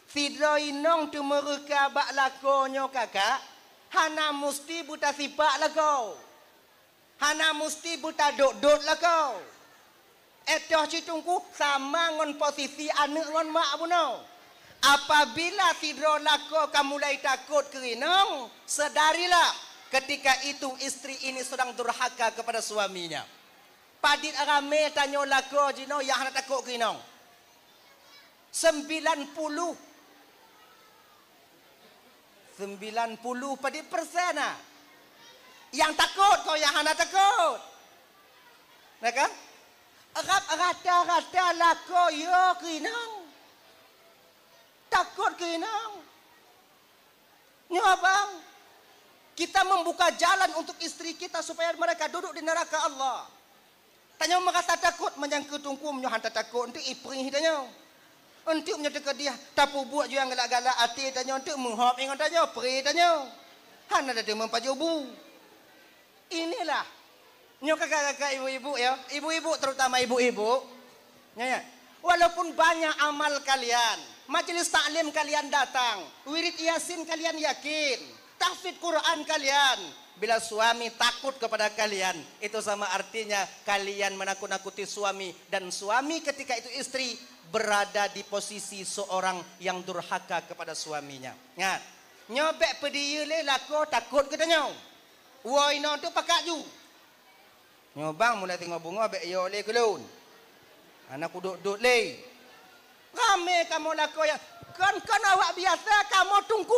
Sidro inong tu mereka bak lakonyo kakak. Hana musti buta sipak lako. Hana musti buta dot-dot lako. Etoh citungku sama ngon posisi anak ngon mak buno. Apabila sidro lako kamu mulai takut kerinong, sedarilah ketika itu istri ini sedang durhaka kepada suaminya. Padit arame tanyo lako jino yang hana takut kerinong. 90 pada persen lah. Yang takut kau yang hana takut. Nah kan? Rata-rata lako yo kerinong. Takut kerinong. Nyo abang. Kita membuka jalan untuk istri kita supaya mereka duduk di neraka Allah. Tanya merasa takut menyangkut tungkum nyo hantar takut untuk ipring hitanya. Untuk menyatakan dia tapu buat juga galak-galak hati tanya untuk menghop ingat tanya peri tanya. Hana ada mempajubu. Inilah nyo kakak-kakak ibu-ibu ya. Ibu-ibu terutama ibu-ibu. Ya. Walaupun banyak amal kalian, majelis taklim kalian datang, wirid yasin kalian yakin, tahfidz Quran kalian, bila suami takut kepada kalian, itu sama artinya kalian menakut-nakuti suami, dan suami ketika itu istri berada di posisi seorang yang durhaka kepada suaminya. Ngat, nyobek pediye le lako takut katanya. Woi no tu pakak ju. Nyobang mulai tengok bunga bek yo le kelun. Anak duduk le. Rame kamu lako ya. Kan awak biasa kamu tunggu.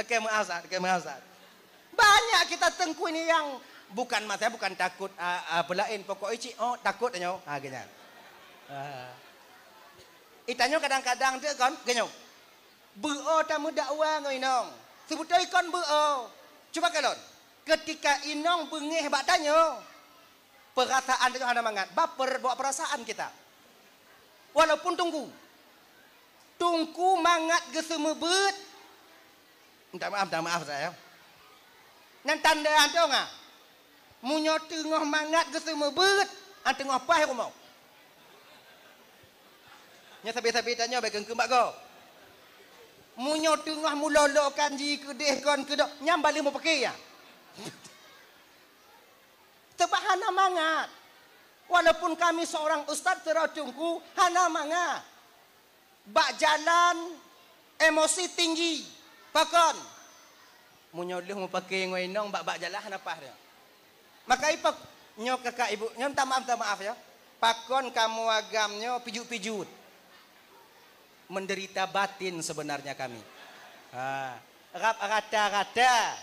Okey maaf. Banyak kita tengku ini yang bukan masalah bukan takut pelain pokok ici takut nyo. Gini. Itanyo kadang-kadang tu kan genyo. Beo tamu dakwa ngoi nong. Sebutai kon beo. Cuba kalon. Ketika inong bengih bak tanyo. Perasaan tu ada mangat. Baper bawa perasaan kita. Walaupun tunggu. Tunggu mangat gesemebet. Minta maaf saya. Nan tanda anto nga. Munyo tengah mangat gesemebet. Tengah pah aku mau. Nya sabi-sabi tanya baik ke mak kau. Munyo tengah mulolokan ji kedeh kon kedok nyam balik mau pakai ya. Sebab hana mangat. Walaupun kami seorang ustaz teracungku hana mangat. Bak jalan emosi tinggi. Pakon. Munyo leh mau pakai ngoinong bak jalan hana pah dia. Maka ipak nyo kakak ibu, nyo minta maaf ya. Pakon kamu agamnya pijut-pijut. Menderita batin sebenarnya kami. Rata-rata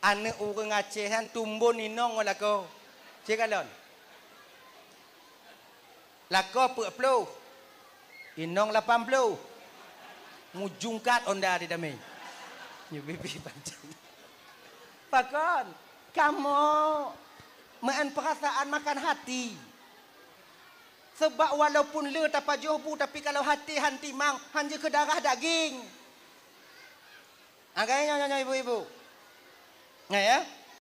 ane urang Acehan tumbun inong lako. Cikalon. Lako 40. Inong 80. Mujungkat onda di damai. Nya bibi pancen. Pakon, kamu mean perasaan makan hati. Sebab walaupun le tapa jobu tapi kalau hati hanti mang hanya ke darah daging. Agaknya ibu-ibu. Nah ya.